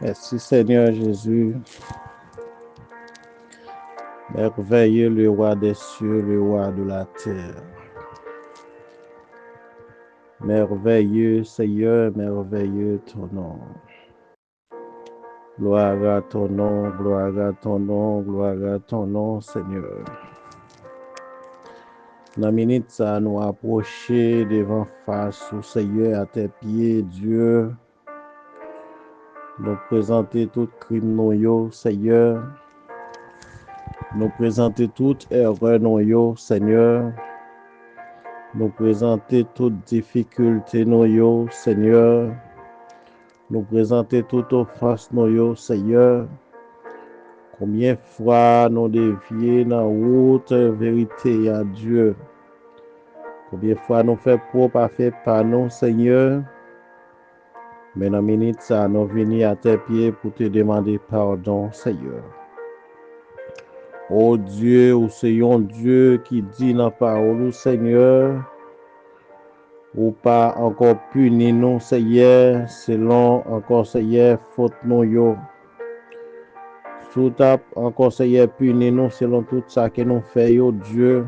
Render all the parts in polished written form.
Merci Seigneur Jésus. Merveilleux le roi des cieux, le roi de la terre. Merveilleux Seigneur, merveilleux ton nom. Gloire à ton nom, gloire à ton nom, gloire à ton nom, Seigneur. Dans la minute, ça nous approcher devant face au Seigneur à tes pieds, Dieu. Nous présenter tout crime non yo, Seigneur. Nous présenter toute erreur non yo, Seigneur. Nous présenter toute difficulté non yo, Seigneur. Nous présenter toute offense non yo, Seigneur. Combien de fois nous dévier dans la route vérité à Dieu. Combien de fois nous fait propre à faire par nous, Seigneur. Mais dans la minute, ça, nous venons à tes pieds pour te demander pardon, Seigneur. Oh Dieu, ou c'est un Dieu qui dit dans la parole, Seigneur, ou pas encore puni nous, Seigneur, selon encore, Seigneur, faute nous, yo. Tout encore, Seigneur, puni nous selon tout ça que nous faisons, Dieu.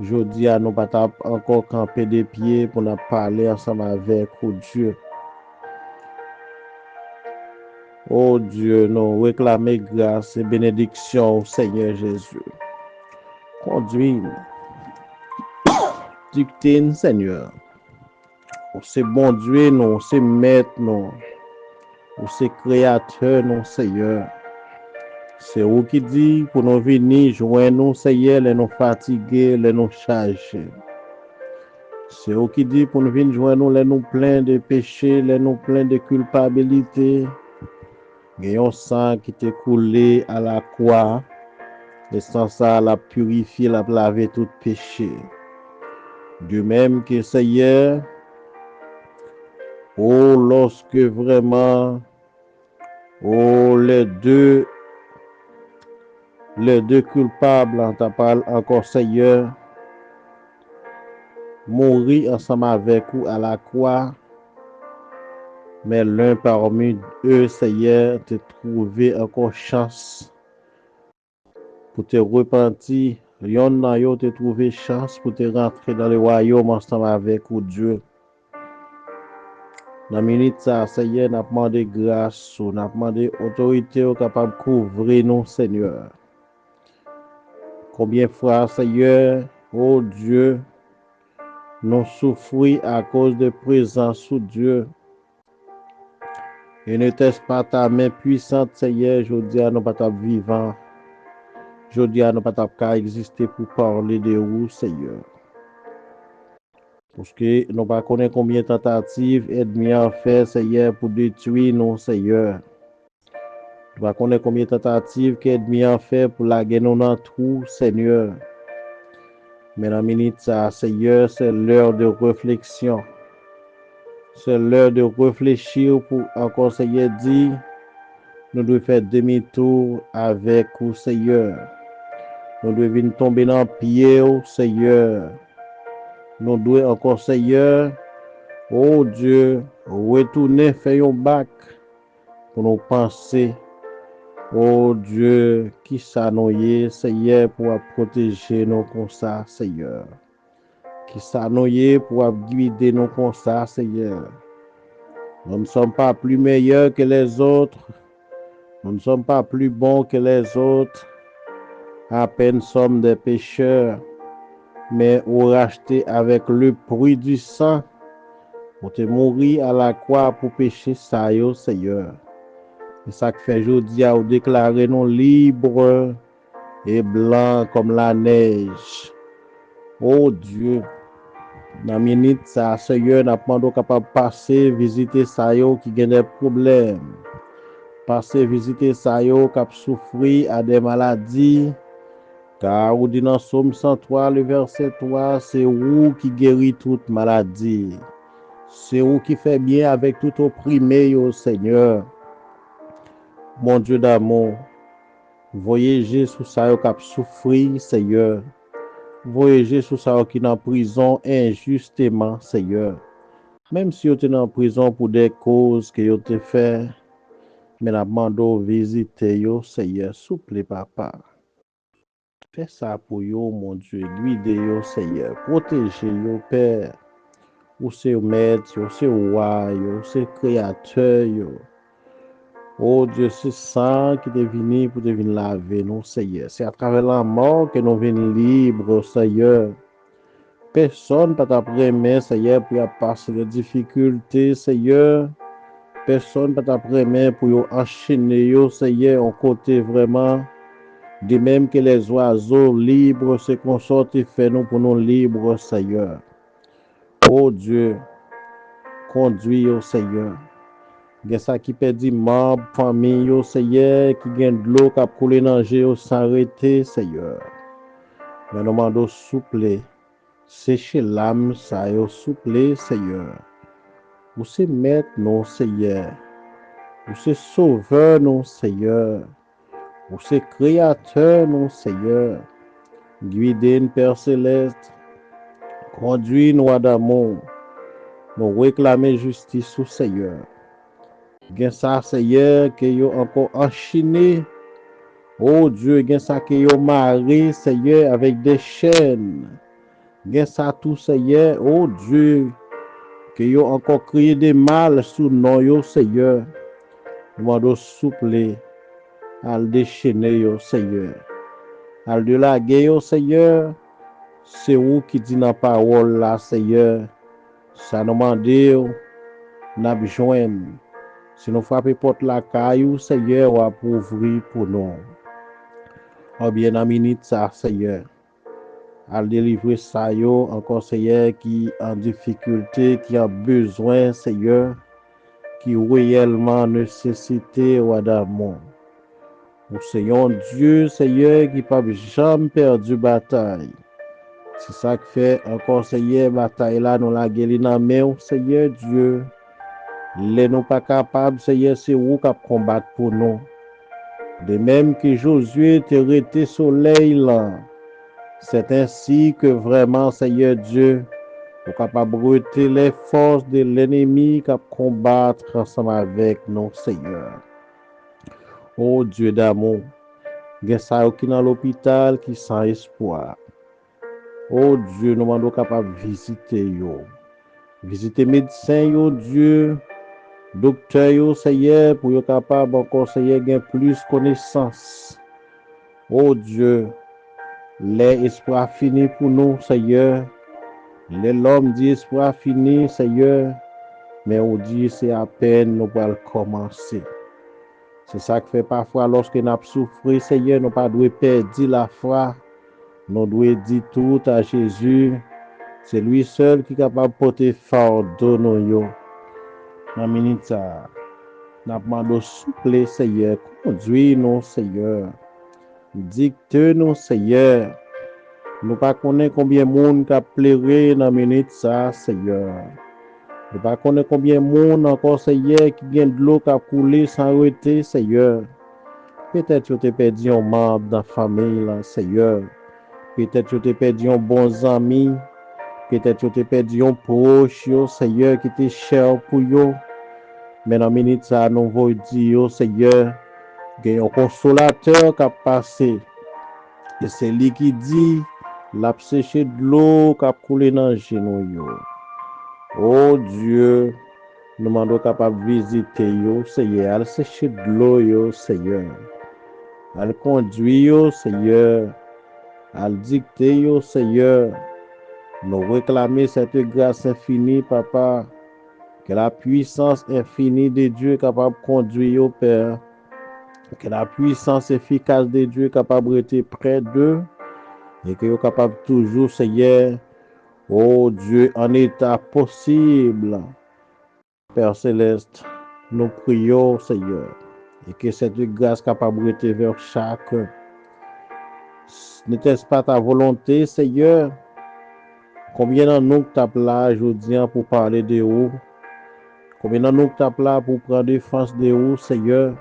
Je dis à nous pas encore camper des pieds pour nous parler ensemble avec Dieu. Oh Dieu, nous réclamons grâce et bénédiction au Seigneur Jésus. Conduis-nous, dictez-nous, Seigneur. C'est bon Dieu, nous, c'est maître, nous, c'est créateur, nous, Seigneur. C'est vous qui dit pour nous venir joindre nous, Seigneur, les nous fatiguer, les nous charger. C'est vous qui dit pour nous venir joindre nous, les nous pleins de péchés, les nous pleins de culpabilité. Il y a un sang qui t'est coulé à la croix. Et sans ça, la purifier, la laver tout péché. De même que Seigneur, oh, lorsque vraiment, oh, les deux culpables, en ta parole encore Seigneur, mourir ensemble avec vous à la croix, mais l'un parmi eux, Seigneur, te trouver encore chance pour te repentir. Yon nan yo te trouver chance pour te rentrer dans le royaume ensemble avec vous, Dieu. Dans la minute, ça, Seigneur, n'a demandé grâce, n'a demandé autorité capable de couvrir nous, Seigneur. Combien de fois, Seigneur, oh Dieu, nous souffrons à cause de présence sous Dieu. Et n'était-ce pas ta main puissante, Seigneur, je dis à nous pas vivants. Je dis à nous pas exister pour parler de vous, Seigneur. Parce que nous ne connaissons pas combien de tentatives ennemis ont fait, Seigneur, pour détruire nous, Seigneur. Nous ne connaissons pas combien de tentatives qu'ennemis ont fait pour la guerre dans trou, Seigneur. Mais dans la minute, ça, Seigneur, c'est l'heure de réflexion. C'est l'heure de réfléchir pour encore, Seigneur, dire, nous devons faire demi-tour avec vous, Seigneur. Nous devons tomber dans le pied, Seigneur. Nous devons encore, Seigneur, oh Dieu, retourner, faire un bac pour nous penser, oh Dieu, qui s'annonce, Seigneur, pour protéger nous comme ça, Seigneur. Qui s'annonce pour guider nous comme ça, Seigneur. Nous ne sommes pas plus meilleurs que les autres. Nous ne sommes pas plus bons que les autres. À peine sommes des pécheurs, mais au racheter avec le prix du sang, pour te mourir à la croix pour pécher ça, Seigneur. C'est ça que fait aujourd'hui à déclarer nous libres et blancs comme la neige. Oh Dieu, dans minute ça, Seigneur, n'a pas capable de passer, visiter ça qui a des problèmes. Passer, visiter ça qui a souffert à des maladies. Car ou dit dans Somme 103, le verset 3, c'est vous qui guérit toute maladie. C'est vous qui fait bien avec tout opprimé, au Seigneur. Mon Dieu d'amour, voyagez sous ça qui a souffert, Seigneur. Voyagez sous ça qui est en prison injustement, Seigneur. Même si vous êtes en prison pour des causes que vous avez fait, mais la demande visiter, Seigneur, souple, papa. Fais ça pour vous, mon Dieu. Guidez-vous, Seigneur. Protégez-vous, Père. Ou c'est maître, ou c'est roi, ou c'est créateur. Oh Dieu, c'est ça qui est venu pour devenir laver nous, Seigneur. C'est à travers la mort que nous venons libres, Seigneur. Personne ne peut t'apprendre, Seigneur, pour passer les difficultés, Seigneur. Personne ne peut t'apprendre pour enchaîner, Seigneur, en côté vraiment. De même que les oiseaux libres se consortent et fait nous pour nous libres, Seigneur. Oh Dieu, conduis au Seigneur. Gen ça qui perdit membre, famille, au Seigneur, qui gagne de l'eau qui a coulé dans le sans arrêter, Seigneur. Mais nous demandons souple, sécher l'âme, ça y souple, Seigneur. Vous c'est maître, non, Seigneur. Vous c'est sauveur, non, Seigneur. Vous c'est créateur, non, Seigneur. Guidez-nous, Père Céleste. Conduis-nous d'amour. Nous réclamer justice au Seigneur. Gen ça, Seigneur, que yo encore enchaîné. Oh Dieu, gen ça que yo maré, Seigneur, avec des chaînes. Gen ça tout, Seigneur. Oh Dieu, que yo encore créé des mal sous nom yo, Seigneur. Demande souple à le déchaîner, yo, Seigneur. À le laguer, yo, Seigneur. C'est vous qui dit dans la parole là, Seigneur. Ça nous demande, n'a besoin. Si nous frappons porte la caillou, Seigneur, va ouvrir pour nous. Oh bien, dans minute ça, Seigneur. À délivrer ça, yo, encore, Seigneur, qui en difficulté, qui a besoin, Seigneur, qui réellement nécessité ou d'amour. Nous soyons Dieu, Seigneur, qui n'a jamais perdu bataille. C'est ça qui fait encore, Seigneur, bataille là, nous la guéri dans main, Seigneur Dieu. Les nous pas capables, Seigneur, c'est vous qui combattre pour nous. De même que Josué te resté soleil là. C'est ainsi que vraiment, Seigneur Dieu, vous capable de brûler les forces de l'ennemi qui combattre ensemble avec nous, Seigneur. Oh Dieu d'amour, il y a ça qui dans l'hôpital qui sans espoir. Oh Dieu, nous sommes capables de visiter yo. Visiter médecins, yo Dieu, docteur, yo Seigneur, pour être capable encore, Seigneur, gagner plus connaissance. Oh Dieu, les espoirs finis pour nous, Seigneur. L'homme dit espoir fini, Seigneur, mais on dit c'est à peine nous allons commencer. C'est ça qui fait parfois lorsque nous avons souffert, Seigneur, nous ne pas perdre la foi. Nous devons dire tout à Jésus. C'est lui seul qui est capable de porter fardeau nous. Dans la minute ça, nous demandons souple, Seigneur. Conduis-nous, Seigneur. Dicte-nous, Seigneur. Nous ne connaissons pas combien de monde qui a pleuré dans la minute ça, Seigneur. Nous ne connaissons pas combien de monde encore, Seigneur, qui vient de l'eau qui a coulé sans arrêter, Seigneur. Peut-être que tu as perdu un membre dans la famille, là, Seigneur. Peut-être que tu as perdu un bon ami. Peut-être que tu as perdu un proche, Seigneur, qui était cher pour eux. Mais dans la minute ça, nous voulons dire, Seigneur, qu'il y a un consolateur qui a passé. Et c'est lui qui dit, l'a séché de l'eau qui a coulé dans les genoux. Oh Dieu, nous demandons capable de visiter, Seigneur, à sécher de l'eau, Seigneur. À le conduire, Seigneur. À le dicter, Seigneur. Nous réclamer cette grâce infinie, Papa. Que la puissance infinie de Dieu est capable de conduire, Père. Que la puissance efficace de Dieu est capable d'être près d'eux et que est capable toujours, Seigneur, oh Dieu, en état possible. Père Céleste, nous prions, Seigneur, et que cette grâce capable d'être vers chacun. N'était-ce pas ta volonté, Seigneur? Combien de nous t'as là aujourd'hui pour parler de vous? Combien de nous t'as là pour prendre défense de vous, Seigneur?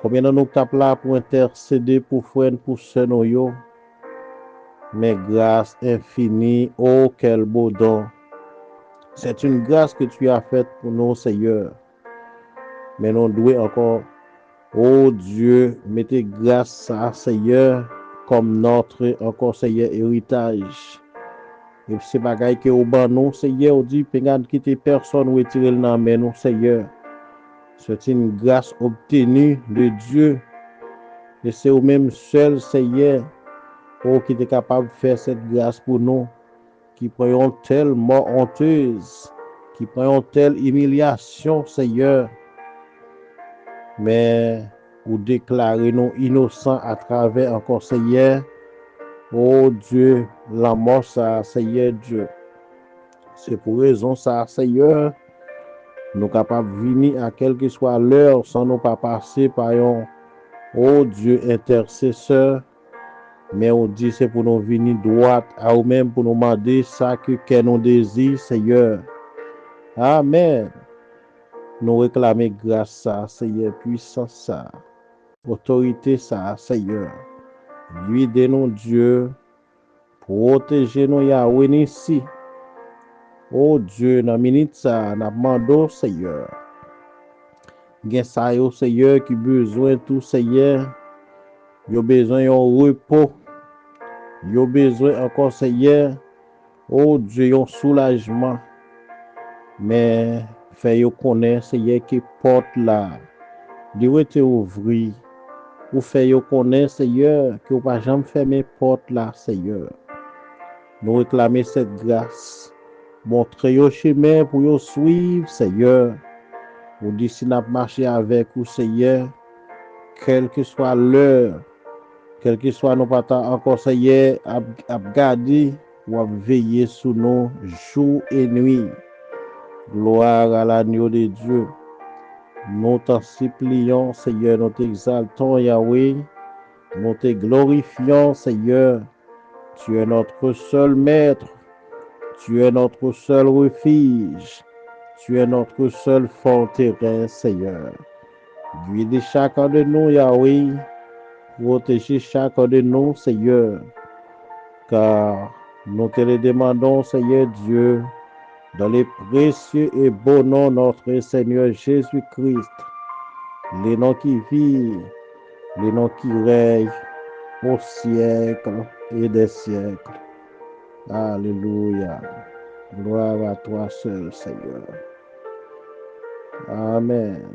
Combien de nous t'as là pour intercéder pour frères, pour sœurs, nous? Mais grâce infinie, oh quel beau don. C'est une grâce que tu as faite pour nous, Seigneur. Mais nous devons encore, oh Dieu, mettez grâce à Seigneur comme notre encore Seigneur héritage. Et c'est bagaille que au ban nous, Seigneur, on dit, regarde quitter personne ou retirer le nom, mais nous, Seigneur. C'est une grâce obtenue de Dieu. Et c'est au même seul, Seigneur, oh, qui est capable de faire cette grâce pour nous, qui prend une telle mort honteuse, qui prend une telle humiliation, Seigneur. Mais vous déclarez nous innocents à travers encore, Seigneur, oh Dieu, la mort, ça, Seigneur Dieu. C'est pour raison, ça, Seigneur, nous sommes capables de venir à quelle que soit l'heure sans nous pas passer par un, oh Dieu, intercesseur. Mais on dit c'est pour nous venir droit à nous-mêmes, pour nous demander ça que nous désirons, Seigneur. Amen. Nous réclamer grâce ça, Seigneur, puissance ça, autorité ça, Seigneur. Guidez-nous, Dieu, protégez-nous, Yahweh, ici. Oh Dieu, dans la minute ça, nous demandons, Seigneur. Gen ça, yo, Seigneur, qui besoin tout, Seigneur. Yo besoin d'un repos. Yo besoin encore, Seigneur. Oh Dieu, un soulagement. Mais, fait yo connaître, Seigneur, qui porte là. Dieu te ouvrir. Ou fait yo connaître, Seigneur, que vous pas jamais fermer porte là, Seigneur. Nous réclamer cette grâce. Montrez yo chemin pour yo suivre, Seigneur. Ou dit si n'a marché avec vous, Seigneur, quelle que soit l'heure, quel que soit nos patins encore, Seigneur, à garder ou à veiller sur nous jour et nuit. Gloire à l'agneau de Dieu. Nous t'en supplions, Seigneur, nous t'exaltons, Yahweh. Nous te glorifions, Seigneur. Tu es notre seul maître. Tu es notre seul refuge. Tu es notre seule forteresse, Seigneur. Guide chacun de nous, Yahweh. Protégez chacun de nous, Seigneur. Car nous te le demandons, Seigneur Dieu, dans les précieux et beaux noms de notre Seigneur Jésus-Christ. Les noms qui vivent, les noms qui règnent au siècle et des siècles. Alléluia. Gloire à toi seul, Seigneur. Amen.